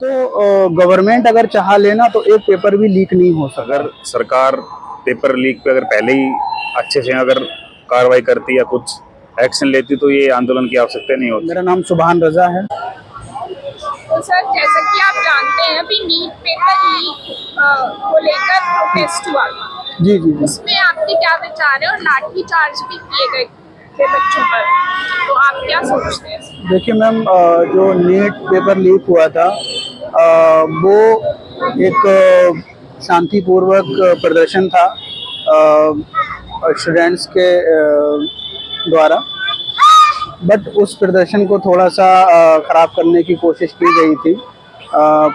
तो गवर्नमेंट अगर चाह लेना तो एक पेपर भी लीक नहीं हो सकता। अगर सरकार पेपर लीक पे अगर पहले ही अच्छे से अगर कार्रवाई करती या कुछ एक्शन लेती तो ये आंदोलन की आवश्यकता नहीं होती। मेरा नाम सुभान रजा है। तो सर, जैसा कि आप जानते हैं अभी नीट पेपर लीक को लेकर प्रोटेस्ट हुआ था। जी जी जी। उसमें आपके क्या विचार है, और लाठी चार्ज भी किए गए थे बच्चों पर, तो आप क्या सोचते हैं? देखिए मैम, जो नीट पेपर लीक हुआ था वो एक शांतिपूर्वक प्रदर्शन था स्टूडेंट्स के द्वारा, बट उस प्रदर्शन को थोड़ा सा ख़राब करने की कोशिश की गई थी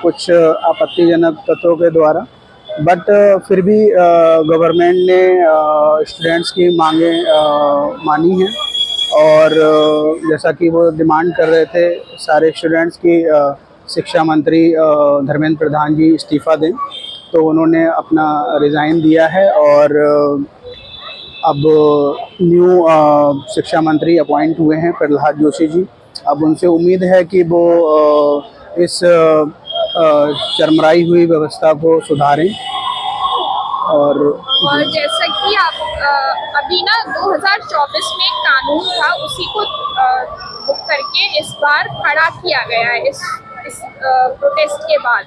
कुछ आपत्तिजनक तत्वों के द्वारा। बट फिर भी गवर्नमेंट ने स्टूडेंट्स की मांगें मानी हैं, और जैसा कि वो डिमांड कर रहे थे सारे स्टूडेंट्स की शिक्षा मंत्री धर्मेंद्र प्रधान जी इस्तीफ़ा दें, तो उन्होंने अपना रिज़ाइन दिया है और अब न्यू शिक्षा मंत्री अपॉइंट हुए हैं प्रहलाद जोशी जी। अब उनसे उम्मीद है कि वो इस चरमराई हुई व्यवस्था को सुधारें। और जैसा कि आप अभी ना 2024 में एक कानून था, उसी को बुक करके इस बार खड़ा किया गया है इस प्रोटेस्ट के बाद,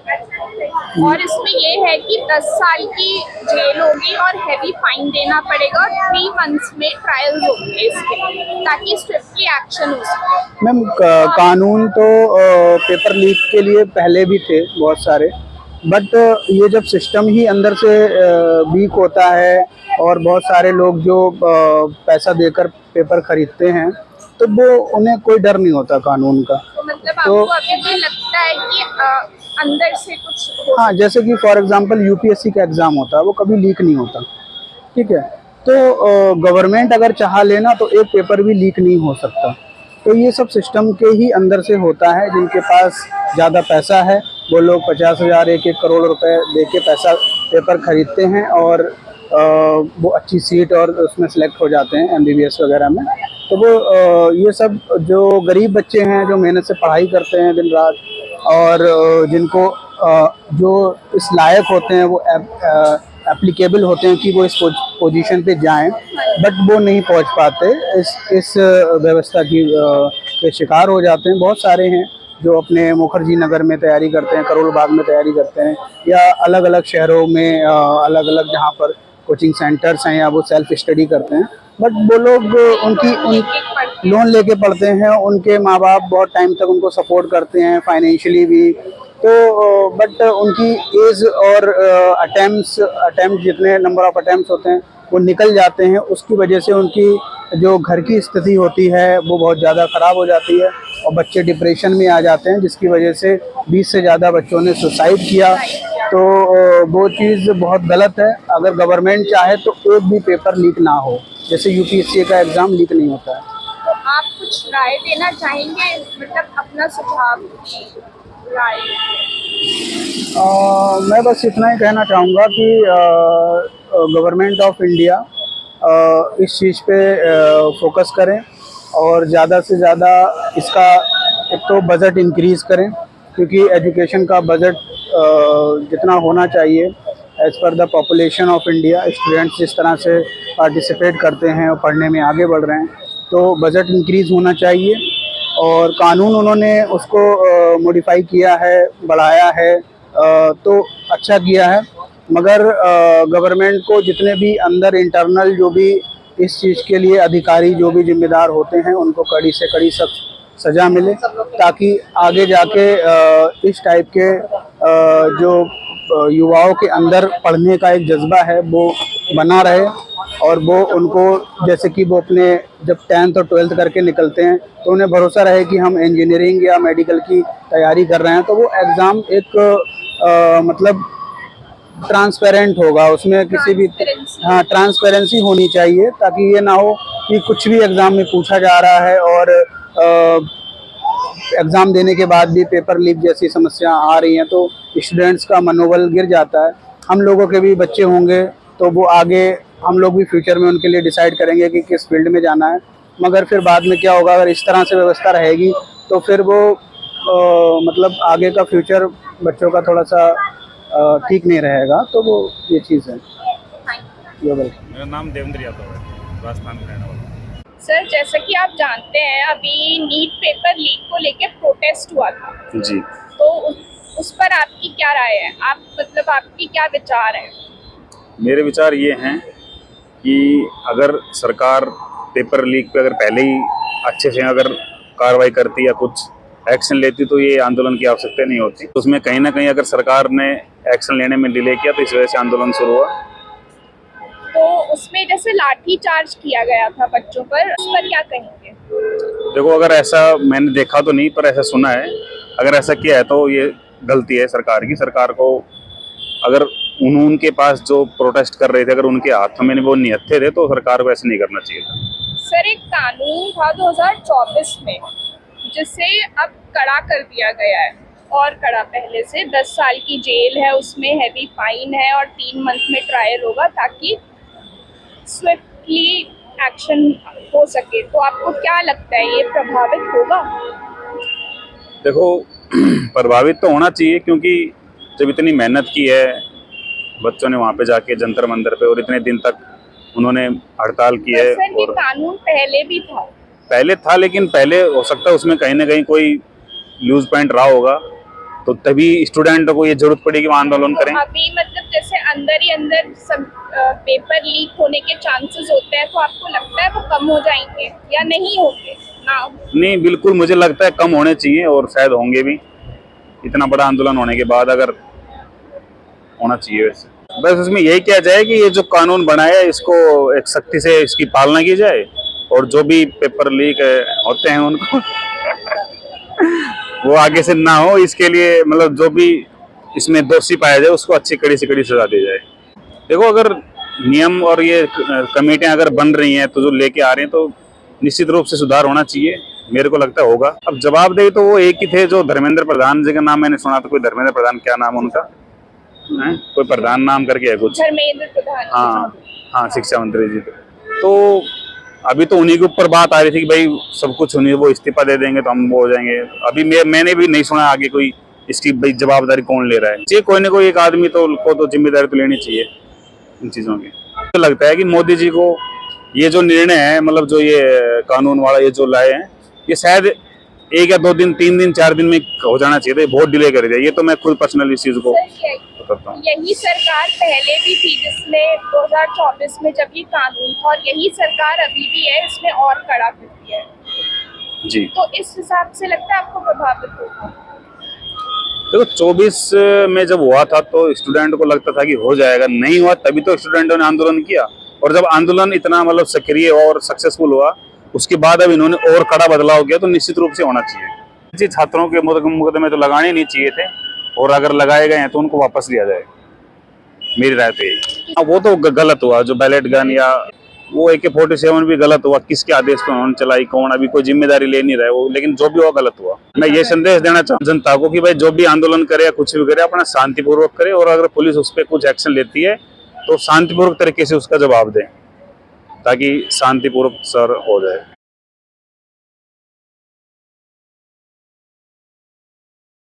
और इसमें ये है कि 10 साल की जेल होगी और हैवी फाइन देना पड़ेगा, और 3 मंथ्स में ट्रायल्स होंगे इसके, ताकि स्विफ्टली एक्शन हो सके। मैम, कानून तो पेपर लीक के लिए पहले भी थे बहुत सारे, बट ये जब सिस्टम ही अंदर से वीक होता है और बहुत सारे लोग जो पैसा देकर पेपर खरीदते हैं, तो वो उन्हें कोई डर नहीं होता कानून का। तो मतलब आपको अभी भी लगता है कि अंदर से कुछ हाँ, जैसे कि फॉर एग्जांपल यूपीएससी का एग्ज़ाम होता है, वो कभी लीक नहीं होता, ठीक है। तो गवर्नमेंट अगर चाह लेना तो एक पेपर भी लीक नहीं हो सकता। तो ये सब सिस्टम के ही अंदर से होता है। जिनके पास ज़्यादा पैसा है वो लोग 50,000 1-1 करोड़ रुपए दे के पैसा पेपर खरीदते हैं, और वो अच्छी सीट और उसमें सेलेक्ट हो जाते हैं एमबीबीएस वगैरह में। तो वो ये सब जो गरीब बच्चे हैं जो मेहनत से पढ़ाई करते हैं दिन रात, और जिनको जो इस लायक होते हैं, वो एप्लीकेबल होते हैं कि वो इस पोजीशन पे जाएं, बट वो नहीं पहुंच पाते, इस व्यवस्था की के शिकार हो जाते हैं। बहुत सारे हैं जो अपने मुखर्जी नगर में तैयारी करते हैं, करोल बाग में तैयारी करते हैं, या अलग अलग शहरों में अलग अलग जहाँ पर कोचिंग सेंटर्स हैं, या वो सेल्फ स्टडी करते हैं। बट वो लोग लोन लेके पढ़ते हैं, उनके माँ बाप बहुत टाइम तक उनको सपोर्ट करते हैं फाइनेंशियली भी। तो बट उनकी एज और अटैम्प्ट जितने नंबर ऑफ अटैम्प्ट होते हैं वो निकल जाते हैं, उसकी वजह से उनकी जो घर की स्थिति होती है वो बहुत ज़्यादा ख़राब हो जाती है, और बच्चे डिप्रेशन में आ जाते हैं, जिसकी वजह से 20 से ज़्यादा बच्चों ने सुसाइड किया। तो वो चीज़ बहुत गलत है। अगर गवर्नमेंट चाहे तो एक भी पेपर लीक ना हो, जैसे यूपीएससी का एग्ज़ाम लीक नहीं होता है। तो आप कुछ राय देना चाहेंगे, मतलब अपना सुझाव राय? मैं बस इतना ही कहना चाहूँगा कि गवर्नमेंट ऑफ इंडिया इस चीज़ पे फोकस करें, और ज़्यादा से ज़्यादा इसका एक तो बजट इंक्रीज़ करें, क्योंकि एजुकेशन का बजट जितना होना चाहिए as per the population of India, students जिस तरह से पार्टिसिपेट करते हैं और पढ़ने में आगे बढ़ रहे हैं, तो बजट इंक्रीज़ होना चाहिए। और कानून उन्होंने उसको मॉडिफाई किया है, बढ़ाया है, तो अच्छा किया है। मगर गवर्नमेंट को जितने भी अंदर इंटरनल जो भी इस चीज़ के लिए अधिकारी जो भी जिम्मेदार होते हैं, उनको कड़ी से कड़ी सज़ा मिले, ताकि आगे जाके इस टाइप के जो युवाओं के अंदर पढ़ने का एक जज्बा है वो बना रहे, और वो उनको जैसे कि वो अपने जब 10th और 12th करके निकलते हैं तो उन्हें भरोसा रहे कि हम इंजीनियरिंग या मेडिकल की तैयारी कर रहे हैं, तो वो एग्ज़ाम एक मतलब ट्रांसपेरेंट होगा, उसमें किसी भी ट्रांसपेरेंसी होनी चाहिए, ताकि ये ना हो कि कुछ भी एग्ज़ाम में पूछा जा रहा है और एग्ज़ाम देने के बाद भी पेपर लीक जैसी समस्या आ रही हैं, तो स्टूडेंट्स का मनोबल गिर जाता है। हम लोगों के भी बच्चे होंगे, तो वो आगे हम लोग भी फ्यूचर में उनके लिए डिसाइड करेंगे कि किस फील्ड में जाना है, मगर फिर बाद में क्या होगा, अगर इस तरह से व्यवस्था रहेगी तो फिर वो मतलब आगे का फ्यूचर बच्चों का थोड़ा सा ठीक नहीं रहेगा, तो वो ये चीज़ है। You're welcome। मेरा नाम देवेंद्र यादव है, राजस्थान में रहने वाला। सर, जैसा कि आप जानते हैं, अभी नीट पेपर लीक को लेके प्रोटेस्ट हुआ था, जी, तो उस पर आपकी क्या राय है? आप मतलब आपकी क्या विचार है? मेरे विचार ये हैं कि अगर सरकार पेपर लीक पे अगर पहले ही अच्छे से अगर कार्रवाई करती या कुछ एक्शन लेती तो ये आंदोलन की आवश्यकता नहीं होती। तो उसमें कहीं ना कहीं अगर सरकार ने एक्शन लेने में डिले किया तो इस वजह से आंदोलन शुरू हुआ। तो उसमें जैसे लाठी चार्ज किया गया था बच्चों पर, उस पर क्या कहेंगे? देखो, अगर ऐसा मैंने देखा तो नहीं, पर ऐसा सुना है, अगर ऐसा किया है तो ये गलती है सरकार की। सरकार को अगर उनके पास जो प्रोटेस्ट कर रहे थे अगर उनके हाथों में वो निहत्थे थे तो सरकार को ऐसे नहीं करना चाहिए था। सर, एक कानून था 2024 में जिसे अब कड़ा कर दिया गया है, और कड़ा पहले से 10 साल की जेल है, उसमें हैवी फाइन है और 3 मंथ में ट्रायल होगा ताकि स्विफ्टली एक्शन हो सके। तो आपको क्या लगता है, ये प्रभावित होगा? देखो, प्रभावित तो होना चाहिए, क्योंकि जब इतनी मेहनत की है बच्चों ने वहाँ पे जाके जंतर मंतर पे और इतने दिन तक उन्होंने हड़ताल की है। सर, ये और कानून पहले भी था। लेकिन पहले हो सकता है उसमें कहीं ना कहीं कोई लूज पॉइंट रहा होगा, तो तभी स्टूडेंटों को ये जरूरत पड़ी कि वो आंदोलन करें। अभी मतलब जैसे अंदर ही अंदर सब पेपर लीक होने के चांसेस होते हैं, तो आपको लगता है वो कम हो जाएंगे या नहीं होंगे? ना, नहीं, बिल्कुल मुझे लगता है कम होने चाहिए और शायद होंगे भी। इतना बड़ा आंदोलन होने के बाद अगर होना चाहिए वैसे। बस उसमें यही किया जाए कि ये जो कानून बनाया है इसको एक सख्ती से इसकी पालना की जाए, और जो भी पेपर लीक होते हैं उनको वो आगे से ना हो, इसके लिए मतलब जो भी इसमें दोषी पाया जाए उसको अच्छी कड़ी से कड़ी सजा दी जाए। देखो, अगर नियम और ये कमेटियां अगर बन रही हैं तो जो लेके आ रहे हैं तो निश्चित रूप से सुधार होना चाहिए, मेरे को लगता है होगा। अब जवाबदेही तो वो एक ही थे जो धर्मेंद्र प्रधान जी का नाम मैंने सुना था, कोई धर्मेंद्र प्रधान, क्या नाम उनका है, कोई प्रधान नाम करके है कुछ। धर्मेंद्र प्रधान। हाँ हाँ, शिक्षा मंत्री जी। तो अभी तो उन्हीं के ऊपर बात आ रही थी कि भाई सब कुछ उन्हीं, वो इस्तीफा दे देंगे तो हम वो हो जाएंगे। अभी मैंने भी नहीं सुना आगे कोई इसकी भाई जवाबदारी कौन ले रहा है। ये कोई ना कोई एक आदमी तो जिम्मेदारी तो लेनी चाहिए इन चीज़ों की। तो लगता है कि मोदी जी को ये जो निर्णय है, मतलब जो ये कानून वाला ये जो लाए हैं, ये शायद 1 या 2 दिन, 3 दिन, 4 दिन में हो जाना चाहिए था। बहुत डिले कर दिया, ये तो मैं खुद पर्सनली इस चीज़ को करता हूँ। यही सरकार पहले भी थी जिसने 2024 में जब ये कानून था, और यही सरकार अभी भी है, इसमें और कड़ा कर दिया है। जी, तो इस हिसाब से लगता है आपको प्रभावित होगा? देखो 24 में जब हुआ था तो स्टूडेंट को लगता था कि हो जाएगा, नहीं हुआ तभी तो स्टूडेंटों ने आंदोलन किया, और जब आंदोलन इतना मतलब सक्रिय और सक्सेसफुल हुआ उसके बाद अब इन्होंने और कड़ा बदलाव किया, तो निश्चित रूप से होना चाहिए। जी, छात्रों के मुकदमे तो लगाने नहीं चाहिए थे, और अगर लगाए गए हैं तो उनको वापस लिया जाए, मेरी राय तो यही। वो तो गलत हुआ, जो बैलेट गन या वो AK-47 भी गलत हुआ, किसके आदेश पर उन्होंने चलाई, कौन, अभी कोई जिम्मेदारी ले नहीं रहा है वो, लेकिन जो भी हुआ गलत हुआ। मैं ये संदेश देना चाहूँ जनता को कि भाई जो भी आंदोलन करे या कुछ भी करे अपना शांतिपूर्वक करे, और अगर पुलिस उस पर कुछ एक्शन लेती है तो शांतिपूर्वक तरीके से उसका जवाब दें ताकि शांतिपूर्वक सर हो जाए।